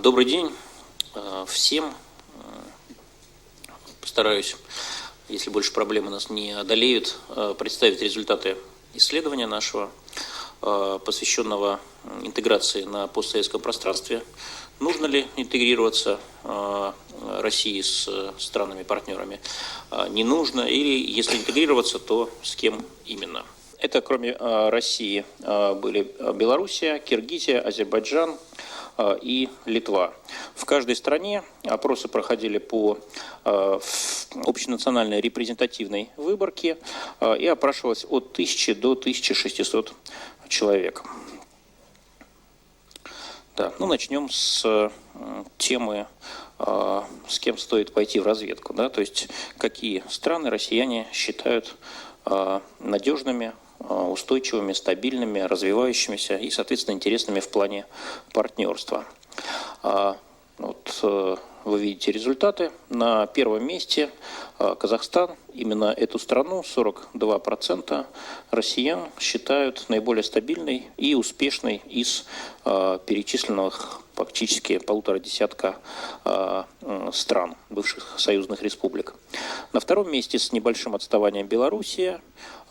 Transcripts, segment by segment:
Добрый день всем. Постараюсь, если больше проблемы нас не одолеют, представить результаты исследования нашего, посвященного интеграции на постсоветском пространстве. Нужно ли интегрироваться России с странами-партнерами? Не нужно. Или если интегрироваться, то с кем именно? Это кроме России были Белоруссия, Киргизия, Азербайджан и Литва. В каждой стране опросы проходили по общенациональной репрезентативной выборке и опрашивалось от 1000 до 1600 человек. Да, начнем с темы, с кем стоит пойти в разведку. Да? То есть какие страны россияне считают надежными, устойчивыми, стабильными, развивающимися и, соответственно, интересными в плане партнерства. Вы видите результаты. На первом месте Казахстан. Именно эту страну 42% россиян считают наиболее стабильной и успешной из перечисленных практически 1,5 десятка стран, бывших союзных республик. На втором месте с небольшим отставанием Белоруссия.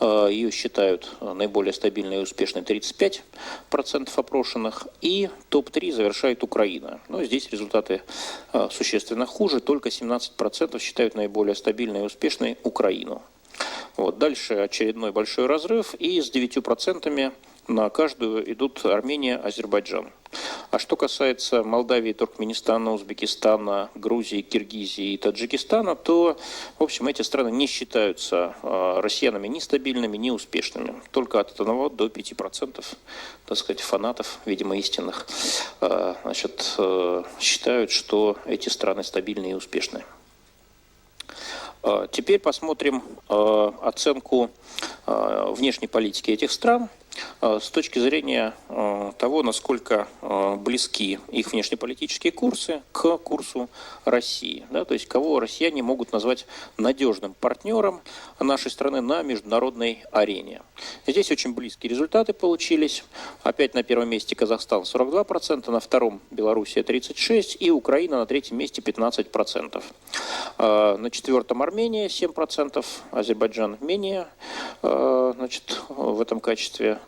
Ее считают наиболее стабильной и успешной 35% опрошенных. И топ-3 завершает Украина. Но здесь результаты существенно хуже. Только 17% считают наиболее стабильной и успешной Украину. Дальше очередной большой разрыв. И с 9% на каждую идут Армения, Азербайджан. А что касается Молдавии, Туркменистана, Узбекистана, Грузии, Киргизии и Таджикистана, то, в общем, эти страны не считаются россиянами ни стабильными, ни успешными. Только от 1 до 5%, так сказать, фанатов, видимо, истинных, считают, что эти страны стабильные и успешные. Теперь посмотрим оценку внешней политики этих стран с точки зрения того, насколько близки их внешнеполитические курсы к курсу России. Да, то есть кого россияне могут назвать надежным партнером нашей страны на международной арене. Здесь очень близкие результаты получились. Опять на первом месте Казахстан 42%, на втором Белоруссия 36% и Украина на третьем месте 15%. На четвертом Армения 7%, Азербайджан менее в этом качестве,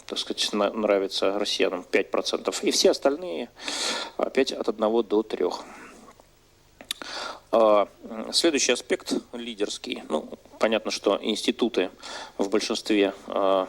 так сказать, нравится россиянам 5%. И все остальные опять от 1 до 3%. Следующий аспект лидерский. Понятно, что институты в большинстве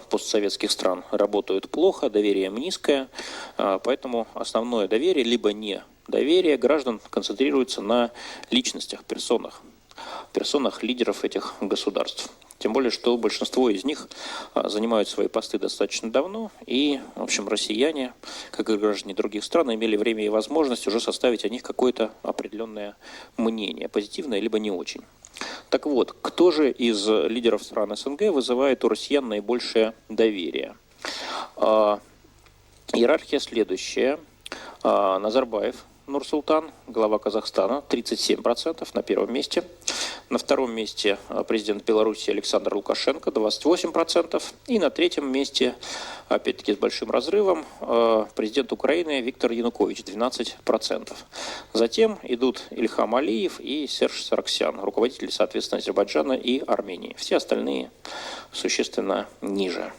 постсоветских стран работают плохо, доверие им низкое, поэтому основное доверие, либо недоверие граждан концентрируется на личностях, персонах лидеров этих государств. Тем более, что большинство из них занимают свои посты достаточно давно, и, в общем, россияне, как и граждане других стран, имели время и возможность уже составить о них какое-то определенное мнение, позитивное либо не очень. Так вот, кто же из лидеров стран СНГ вызывает у россиян наибольшее доверие? Иерархия следующая. Назарбаев Нурсултан, глава Казахстана, 37% на первом месте. На втором месте президент Беларуси Александр Лукашенко, 28%. И на третьем месте, опять-таки с большим разрывом, президент Украины Виктор Янукович, 12%. Затем идут Ильхам Алиев и Серж Саргсян, руководители, соответственно, Азербайджана и Армении. Все остальные существенно ниже.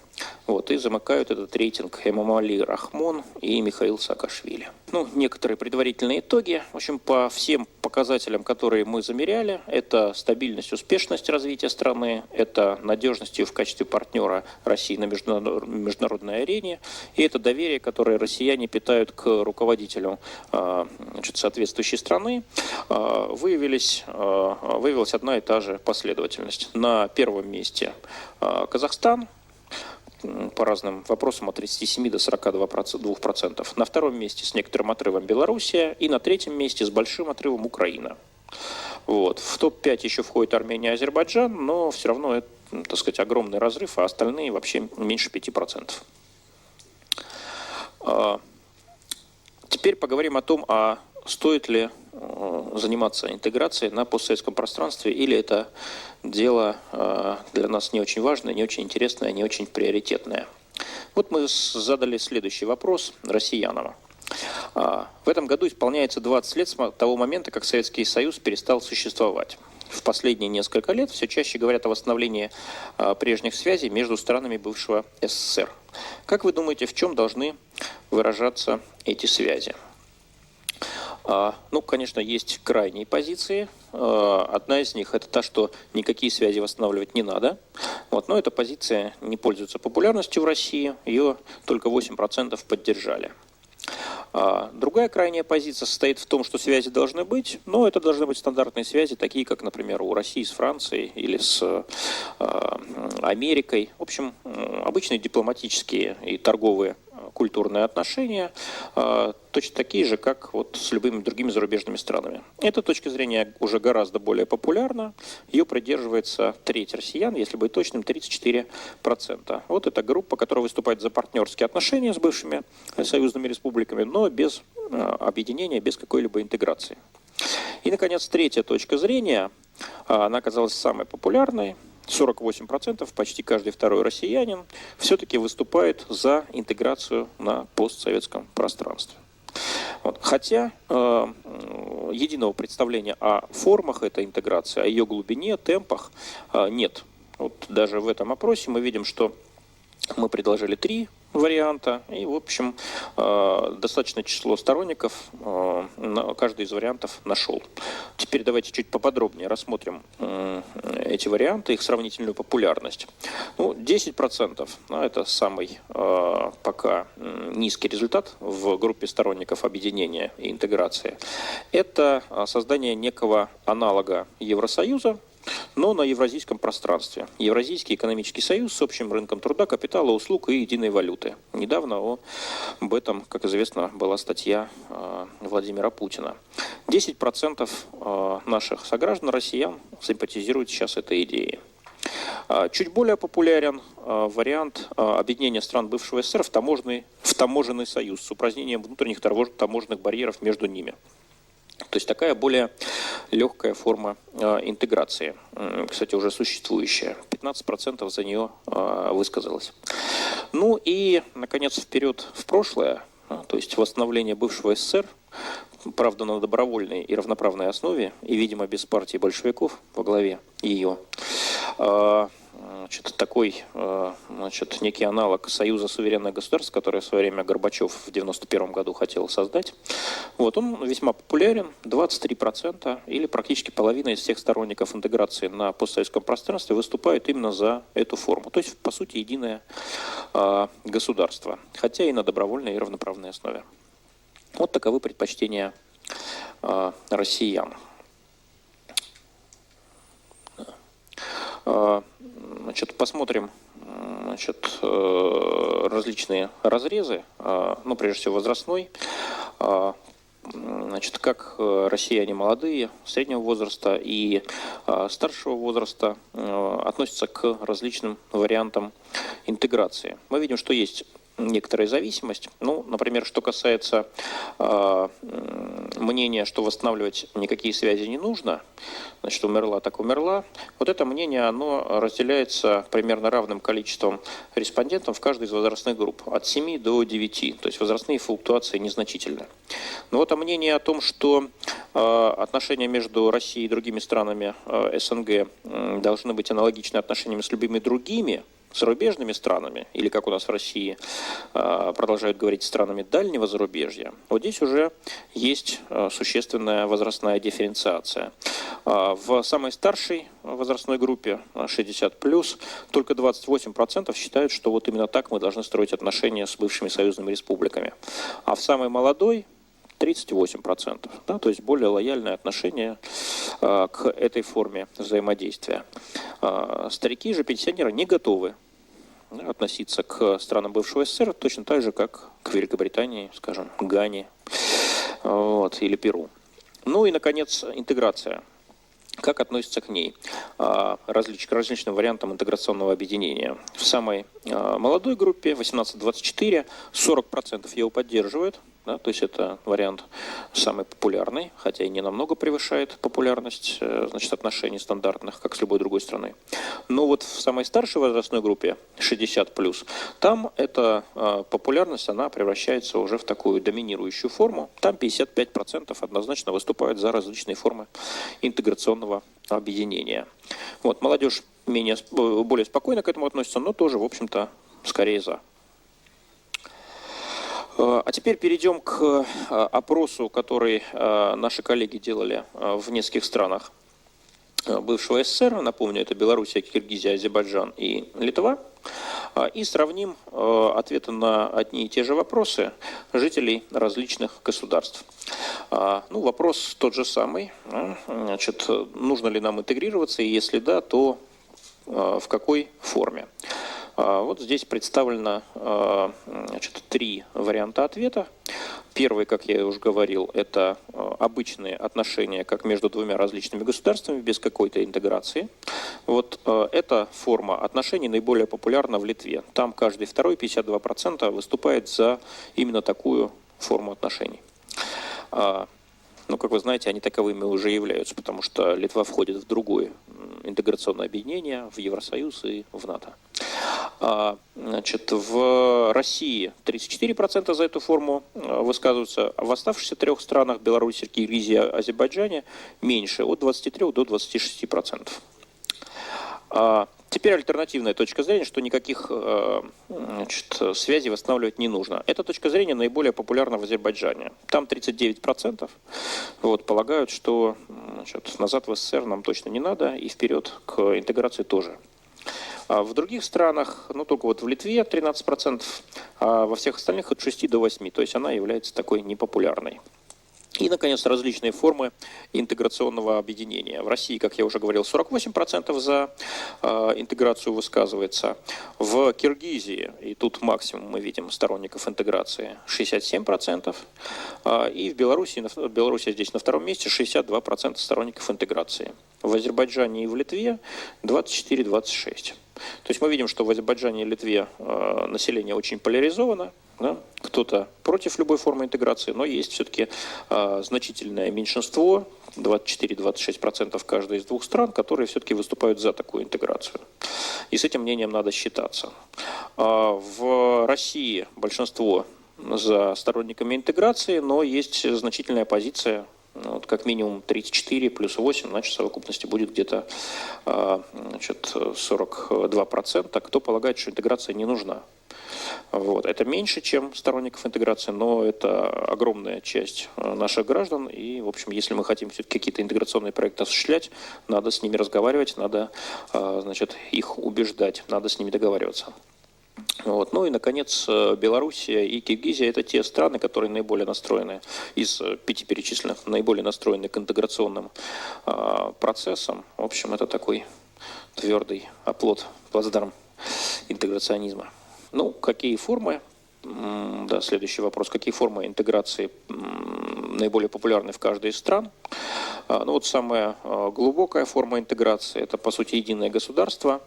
И замыкают этот рейтинг Эмомали Рахмон и Михаил Саакашвили. Некоторые предварительные итоги. В общем, по всем показателям, которые мы замеряли, это стабильность, успешность развития страны, это надежность ее в качестве партнера России на международной арене, и это доверие, которое россияне питают к руководителю соответствующей страны, выявилась одна и та же последовательность. На первом месте Казахстан, по разным вопросам от 37 до 42%. На втором месте с некоторым отрывом Белоруссия и на третьем месте с большим отрывом Украина. В топ-5 еще входит Армения и Азербайджан, но все равно это, так сказать, огромный разрыв, а остальные вообще меньше 5%. Теперь поговорим о том, стоит ли заниматься интеграцией на постсоветском пространстве, или это дело для нас не очень важное, не очень интересное, не очень приоритетное. Мы задали следующий вопрос россиянам. В этом году исполняется 20 лет с того момента, как Советский Союз перестал существовать. В последние несколько лет все чаще говорят о восстановлении прежних связей между странами бывшего СССР. Как вы думаете, в чем должны выражаться эти связи? Ну, конечно, есть крайние позиции. Одна из них – это та, что никакие связи восстанавливать не надо. Но эта позиция не пользуется популярностью в России, ее только 8% поддержали. Другая крайняя позиция состоит в том, что связи должны быть, но это должны быть стандартные связи, такие как, например, у России с Францией или с Америкой. В общем, обычные дипломатические и торговые культурные отношения, точно такие же, как с любыми другими зарубежными странами. Эта точка зрения уже гораздо более популярна. Ее придерживается треть россиян, если быть точным, 34%. Это группа, которая выступает за партнерские отношения с бывшими союзными республиками, но без объединения, без какой-либо интеграции. И, наконец, третья точка зрения, она оказалась самой популярной. 48%, почти каждый второй россиянин, все-таки выступает за интеграцию на постсоветском пространстве. Хотя единого представления о формах этой интеграции, о ее глубине, темпах нет. Даже в этом опросе мы видим, что мы предложили 3 варианта, и, в общем, достаточное число сторонников каждый из вариантов нашел. Теперь давайте чуть поподробнее рассмотрим эти варианты, их сравнительную популярность. 10%, это самый пока низкий результат в группе сторонников объединения и интеграции. Это создание некого аналога Евросоюза, но на евразийском пространстве. Евразийский экономический союз с общим рынком труда, капитала, услуг и единой валюты. Недавно об этом, как известно, была статья Владимира Путина. 10% наших сограждан, россиян, симпатизируют сейчас этой идее. Чуть более популярен вариант объединения стран бывшего СССР в таможенный союз с упразднением внутренних таможенных барьеров между ними. То есть такая более легкая форма интеграции, кстати, уже существующая. 15% за нее высказалось. И, наконец, вперед в прошлое, то есть восстановление бывшего СССР, правда, на добровольной и равноправной основе, и, видимо, без партии большевиков во главе ее. Такой некий аналог Союза суверенных государств, который в свое время Горбачев в 1991 году хотел создать. Он весьма популярен, 23% или практически половина из всех сторонников интеграции на постсоветском пространстве выступают именно за эту форму. То есть, по сути, единое государство, хотя и на добровольной и равноправной основе. Таковы предпочтения россиян. Посмотрим различные разрезы, прежде всего возрастной, как россияне молодые, среднего возраста и старшего возраста относятся к различным вариантам интеграции. Мы видим, что есть некоторая зависимость. Например, что касается мнения, что восстанавливать никакие связи не нужно, умерла так умерла. Это мнение, оно разделяется примерно равным количеством респондентов в каждой из возрастных групп, от 7 до 9, то есть возрастные флуктуации незначительны. Но мнение о том, что отношения между Россией и другими странами СНГ должны быть аналогичны отношениям с любыми другими зарубежными странами, или, как у нас в России продолжают говорить, странами дальнего зарубежья, здесь уже есть существенная возрастная дифференциация. В самой старшей возрастной группе, 60+, только 28% считают, что именно так мы должны строить отношения с бывшими союзными республиками. А в самой молодой 38%, то есть более лояльное отношение к этой форме взаимодействия. Старики же, пенсионеры, не готовы относиться к странам бывшего СССР точно так же, как к Великобритании, скажем, Гане или Перу. И, наконец, интеграция. Как относится к ней? К различным вариантам интеграционного объединения. В самой молодой группе, 18-24, 40% его поддерживают. да, то есть это вариант самый популярный, хотя и не намного превышает популярность, значит, отношений стандартных, как с любой другой страной. Но вот в самой старшей возрастной группе, 60+, там эта популярность, она превращается уже в такую доминирующую форму. Там 55% однозначно выступают за различные формы интеграционного объединения. Вот, молодежь более спокойно к этому относится, но тоже, в общем-то, скорее за. А теперь перейдем к опросу, который наши коллеги делали в нескольких странах бывшего СССР. Напомню, это Белоруссия, Киргизия, Азербайджан и Литва. И сравним ответы на одни и те же вопросы жителей различных государств. Ну, вопрос тот же самый. Значит, нужно ли нам интегрироваться, и если да, то в какой форме? Вот здесь представлено, значит, 3 варианта ответа. Первый, как я уже говорил, это обычные отношения как между двумя различными государствами без какой-то интеграции. Вот эта форма отношений наиболее популярна в Литве. Там каждый второй, 52%, выступает за именно такую форму отношений. Ну, как вы знаете, они таковыми уже являются, потому что Литва входит в другое интеграционное объединение, в Евросоюз и в НАТО. Значит, в России 34% за эту форму высказываются, а в оставшихся 3 странах, Беларуси, Киргизии, Азербайджане, меньше, от 23 до 26%. Теперь альтернативная точка зрения, что никаких, значит, связей восстанавливать не нужно. Эта точка зрения наиболее популярна в Азербайджане. Там 39% вот, полагают, что, значит, назад в СССР нам точно не надо, и вперед к интеграции тоже. А в других странах, ну только вот в Литве 13%, а во всех остальных от 6 до 8%. То есть она является такой непопулярной. И, наконец, различные формы интеграционного объединения. В России, как я уже говорил, 48% за интеграцию высказывается. В Киргизии, и тут максимум мы видим сторонников интеграции, 67%. И в Беларуси здесь на 2-м месте 62% сторонников интеграции. В Азербайджане и в Литве 24-26%. То есть мы видим, что в Азербайджане и Литве население очень поляризовано. Да? Кто-то против любой формы интеграции, но есть все-таки значительное меньшинство, 24-26% каждой из 2 стран, которые все-таки выступают за такую интеграцию. И с этим мнением надо считаться. В России большинство за сторонниками интеграции, но есть значительная оппозиция. Вот как минимум 34 плюс 8, значит, в совокупности будет где-то, значит, 42%, кто полагает, что интеграция не нужна. Вот. Это меньше, чем сторонников интеграции, но это огромная часть наших граждан. И, в общем, если мы хотим все-таки какие-то интеграционные проекты осуществлять, надо с ними разговаривать, надо, значит, их убеждать, надо с ними договариваться. Вот. Ну и, наконец, Белоруссия и Киргизия – это те страны, которые наиболее настроены, из 5 перечисленных, наиболее настроены к интеграционным процессам. В общем, это такой твердый оплот, плацдарм интеграционизма. Ну, какие формы? Да, следующий вопрос. Какие формы интеграции наиболее популярны в каждой из стран? Ну, вот самая глубокая форма интеграции – это, по сути, единое государство.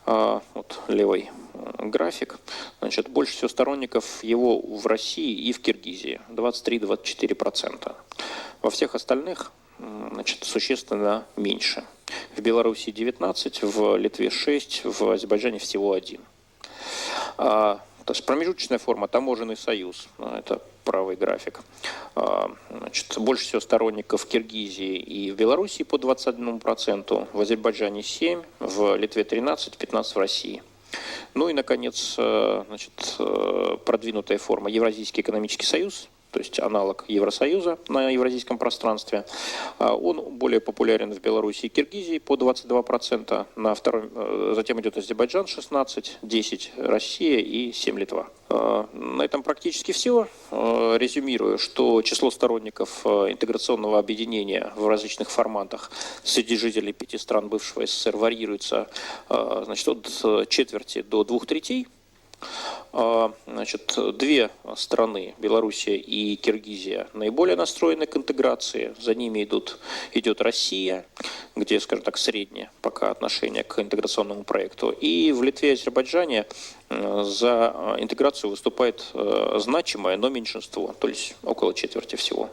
Вот левый график. Значит, больше всего сторонников его в России и в Киргизии. 23-24%. Во всех остальных, значит, существенно меньше. В Беларуси 19, в Литве 6, в Азербайджане всего 1. То есть промежуточная форма – таможенный союз. Это правый график. Значит, больше всего сторонников в Киргизии и в Беларуси по 21%, в Азербайджане 7%, в Литве 13%, 15% в России. Ну и, наконец, значит, продвинутая форма – Евразийский экономический союз, то есть аналог Евросоюза на евразийском пространстве. Он более популярен в Беларуси и Киргизии по 22%. Затем идет Азербайджан 16%, 10% Россия и 7% Литва. На этом практически все. Резюмирую, что число сторонников интеграционного объединения в различных форматах среди жителей 5 стран бывшего СССР варьируется, значит, от четверти до 2/3. Значит, две страны, Белоруссия и Киргизия, наиболее настроены к интеграции. За ними идет Россия, где, скажем так, среднее пока отношение к интеграционному проекту. И в Литве и Азербайджане за интеграцию выступает значимое, но меньшинство, то есть около четверти всего.